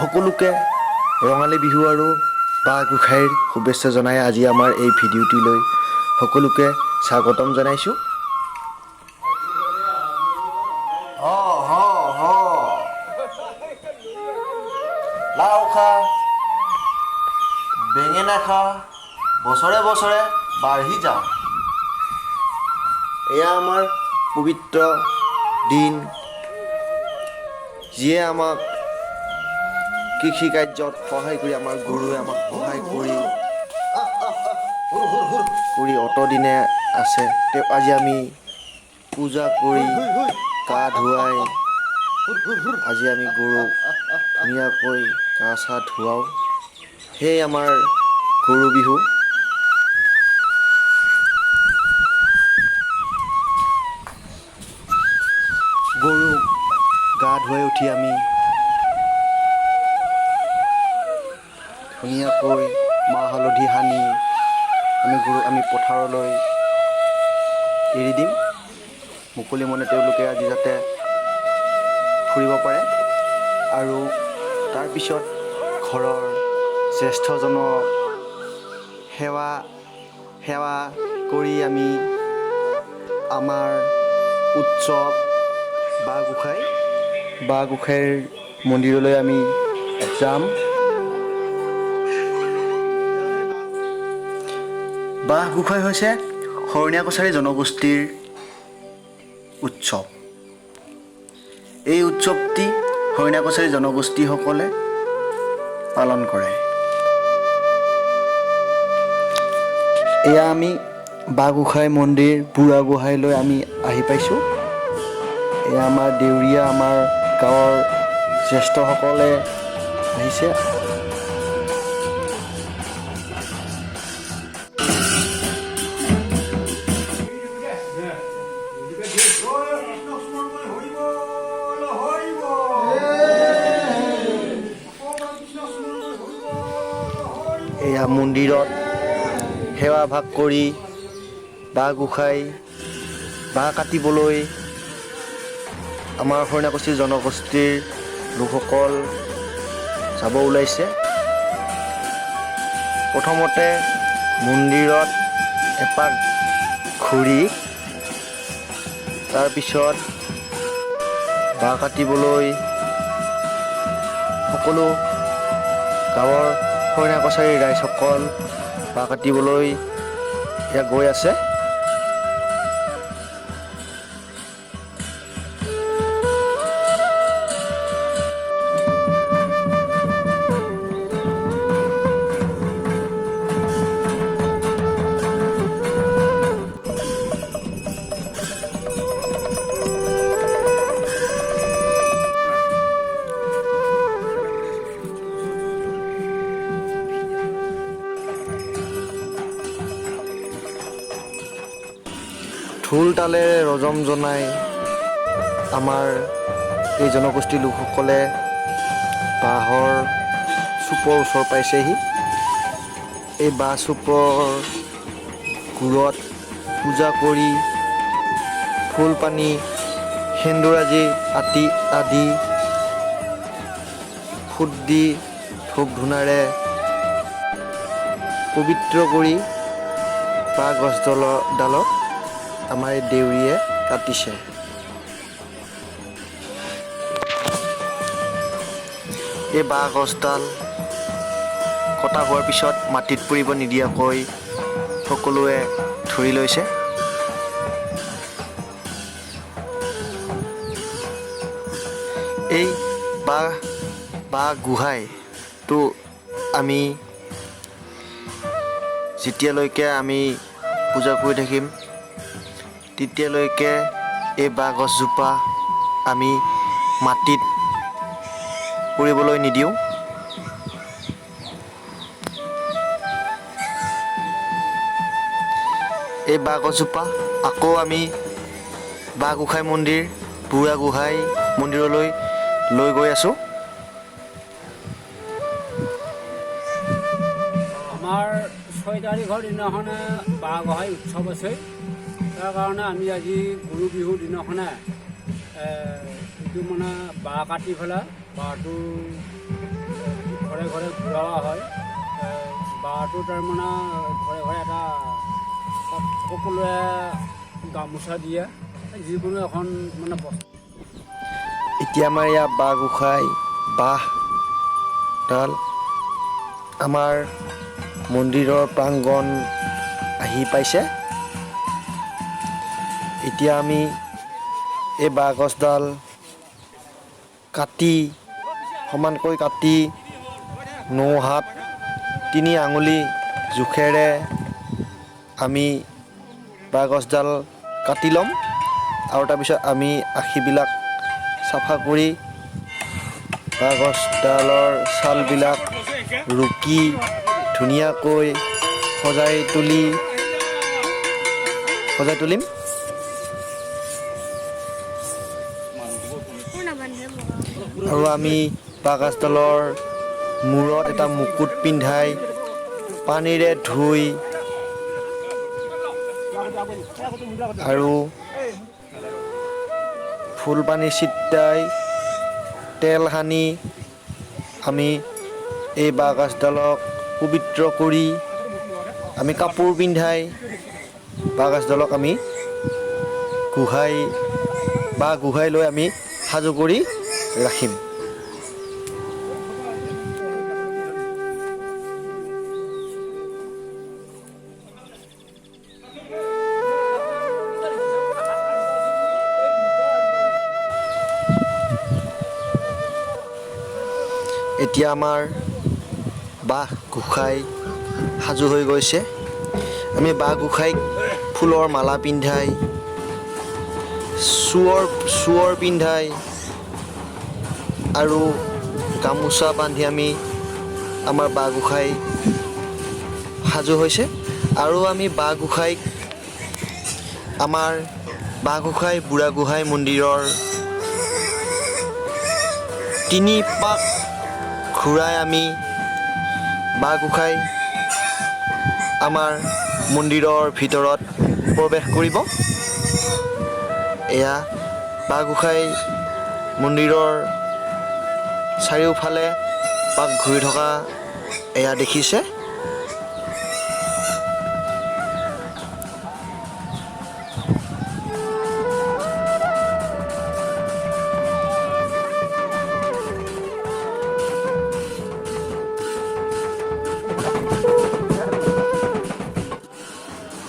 সকলোকে ৰঙালী বিহু আৰু বাঁহ গোঁসাইৰ শুভেচ্ছা জনাই আজি আমাৰ এই ভিডিঅ'টিলৈ সকলোকে স্বাগতম জনাইছোঁ। লাও খা বেঙেনা খা বছৰে বছৰে বাঢ়ি যা। এয়া আমাৰ পবিত্ৰ দিন, যিয়ে আমাক কৃষি কাৰ্যত সহায় কৰি আমাৰ গুৰুৱে আমাক সহায় কৰি অতদিনে আছে। তেওঁ আজি আমি পূজা কৰি গা ধুৱাই আজি আমি গৰুক ধুনীয়াকৈ গা চা ধুৱাওঁ। সেয়ে আমাৰ গৰু বিহু। গৰুক গা ধুৱাই উঠি আমি ধুনীয়াকৈ মাহ হালধি সানি আমি পথাৰলৈ এৰি দিম। মুকলি মনে তেওঁলোকে আজি যাতে ফুৰিব পাৰে। আৰু তাৰপিছত ঘৰৰ জ্যেষ্ঠজনক সেৱা কৰি আমি আমাৰ উৎসৱ বাঁহ গোঁসাইৰ মন্দিৰলৈ আমি যাম। বাঁহ গোঁসাই হৈছে শৰণীয়া কছাৰী জনগোষ্ঠীৰ উৎসৱ। এই উৎসৱটি শৰণীয়া কছাৰী জনগোষ্ঠীসকলে পালন কৰে। এয়া আমি বাঁহ গোঁসাই মন্দিৰ বুঢ়াগোহাঁইলৈ আমি আহি পাইছোঁ। এয়া আমাৰ দেউৰীয়া আমাৰ গাঁৱৰ জ্যেষ্ঠসকলে আহিছে। এয়া মন্দিৰত সেৱা ভাগ কৰি বাঁহ গোঁসাই বাঁহ কাটিবলৈ আমাৰ শৰণীয়া কছাৰী জনগোষ্ঠীৰ লোকসকল যাব ওলাইছে। প্ৰথমতে মন্দিৰত এপাক ঘূৰি তাৰপিছত বাঁহ কাটিবলৈ সকলো গাঁৱৰ শৰণীয়া কছাৰী ৰাইজসকল বাঁহ কাটিবলৈ এয়া গৈ আছে। ঢোল তালেৰে ৰজম জনাই আমাৰ এই জনগোষ্ঠীৰ লোকসকলে বাঁহৰ চুপৰ ওচৰ পাইছেহি। এই বাঁহ চুপৰ গুৰত পূজা কৰি ফুল পানী সেন্দুৰাজি আদি ফুট দি ধূপ ধূনাৰে পবিত্ৰ কৰি বাঁহ গছডালক আমাৰ এই দেউৰীয়ে কাটিছে। এই বাঁহ গছডাল কটা হোৱাৰ পিছত মাটিত পৰিব নিদিয়াকৈ সকলোৱে ধৰি লৈছে। এই বাঁহ গোঁসাইটো আমি যেতিয়ালৈকে আমি পূজা কৰি থাকিম তেতিয়ালৈকে এই বাঁহ গছজোপা আমি মাটিত পৰিবলৈ নিদিওঁ। এই বাঁহ গছজোপা আকৌ আমি বাঁহ গোঁসাই মন্দিৰ বুঢ়াগোহাঁই মন্দিৰলৈ লৈ গৈ আছোঁ। আমাৰ 6 তাৰিখৰ দিনাখনে বাঁহ গোঁসাই উৎসৱ আছে। তাৰ কাৰণে আমি আজি গৰু বিহুৰ দিনাখনে এইটো মানে বাঁহ কাটি পেলাই বাঁহটো ঘৰে ঘৰে ঘূৰাৱা হয়। বাৰটো তাৰমানে ঘৰে ঘৰে এটা তাত সকলোৱে গামোচা দিয়ে, যিকোনো এখন মানে বস্তু। এতিয়া আমাৰ ইয়াত বাঁহ গোঁসাই বাঁহডাল আমাৰ মন্দিৰৰ প্ৰাংগণ আহি পাইছে। এতিয়া আমি এই বাঁহগছডাল কাটি সমানকৈ কাটি 9 হাত 3 আঙুলি জোখেৰে আমি বাঁহগছডাল কাটি ল'ম আৰু তাৰপিছত আমি আশীবিলাক চাফা কৰি বাঁহগছডালৰ ছালবিলাক ৰুকি ধুনীয়াকৈ সজাই তুলিম। আৰু আমি বাঁহগছডালৰ মূৰত এটা মুকুট পিন্ধাই পানীৰে ধুই আৰু ফুল পানী ছিটাই তেল সানি আমি এই বাঁহগছডালক পবিত্ৰ কৰি আমি কাপোৰ পিন্ধাই বাঁহগছডালক আমি গোহাই লৈ আমি সাজু কৰি ৰাখিম। এতিয়া আমাৰ বাঁহ গোঁসাই সাজু হৈ গৈছে। আমি বাঁহ গোঁসাইক ফুলৰ মালা পিন্ধাই চুৱৰ পিন্ধাই আৰু গামোচা বান্ধি আমি আমাৰ বাঁহ গোঁসাই সাজু হৈছে। আৰু আমি বাঁহ গোঁসাইক আমাৰ বাঁহ গোঁসাই বুঢ়াগোহাঁই মন্দিৰৰ 3 পাক ঘূৰাই আমি বাঁহ গোঁসাই আমাৰ মন্দিৰৰ ভিতৰত প্ৰৱেশ কৰিব। এয়া বাঁহ গোঁসাই মন্দিৰৰ চাৰিওফালে পাক ঘূৰি থকা এয়া দেখিছে।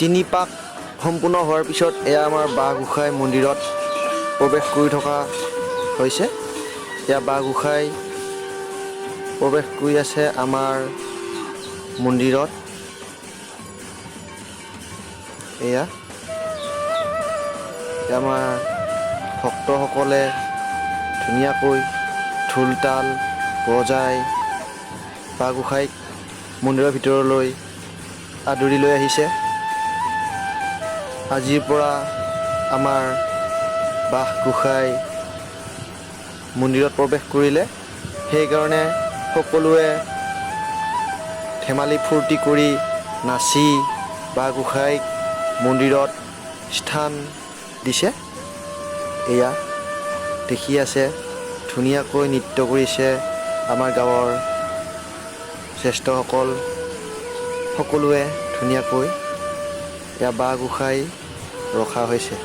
তিনি পাক সম্পূৰ্ণ হোৱাৰ পিছত এয়া আমাৰ বাঁহ গোঁসাই মন্দিৰত প্ৰৱেশ কৰি থকা হৈছে। এয়া বাঁহ গোঁসাই প্ৰৱেশ কৰি আছে আমাৰ মন্দিৰত। এয়া আমাৰ ভক্তসকলে ধুনীয়াকৈ ঢোল তাল বজাই বাঁহ গোঁসাইক মন্দিৰৰ ভিতৰলৈ আদৰি লৈ আহিছে। আজিৰ পৰা আমাৰ বাঁহ গোঁসাই মন্দিৰত প্ৰৱেশ কৰিলে, সেইকাৰণে সকলোৱে ধেমালি ফূৰ্তি কৰি নাচি বাঁহ গোঁসাইক মন্দিৰত স্থান দিছে। এয়া দেখি আছে ধুনীয়াকৈ নৃত্য কৰিছে আমাৰ গাঁৱৰ শ্ৰেষ্ঠসকল সকলোৱে ধুনীয়াকৈ এয়া বাঁহ গোঁসাই ৰখা হৈছে।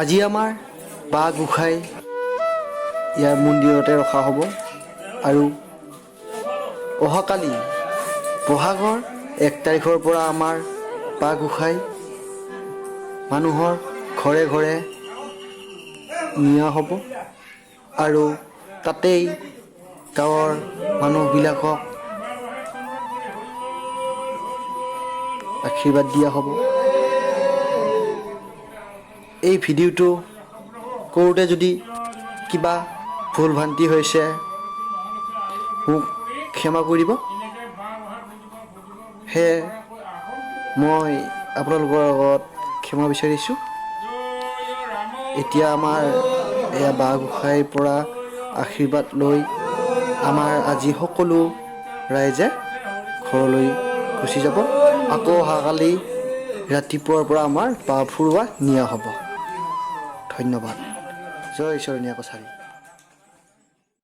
আজি আমাৰ বাঁহ গোঁসাই ইয়াৰ মন্দিৰতে ৰখা হ'ব আৰু অহাকালি বহাগৰ 1 তাৰিখৰ পৰা আমাৰ বাঁহ গোঁসাই মানুহৰ ঘৰে ঘৰে নিয়া হ'ব আৰু তাতেই গাঁৱৰ মানুহবিলাকক আশীৰ্বাদ দিয়া হ'ব। এই ভিডিঅ'টো কৰোঁতে যদি কিবা ভুল ভ্ৰান্তি হৈছে মোক ক্ষমা কৰিব। সেয়ে মই আপোনালোকৰ আগত ক্ষমা বিচাৰিছোঁ। এতিয়া আমাৰ এয়া বাঁহ গোঁসাইৰ পৰা আশীৰ্বাদ লৈ আমাৰ আজি সকলো ৰাইজে ঘৰলৈ গুচি যাব। আকৌ অহাকালি ৰাতিপুৱাৰ পৰা আমাৰ বাঁহ ফুৰুৱা নিয়া হ'ব। ধন্যবাদ। জয় ঈশ্বৰনীয়া কছাৰী।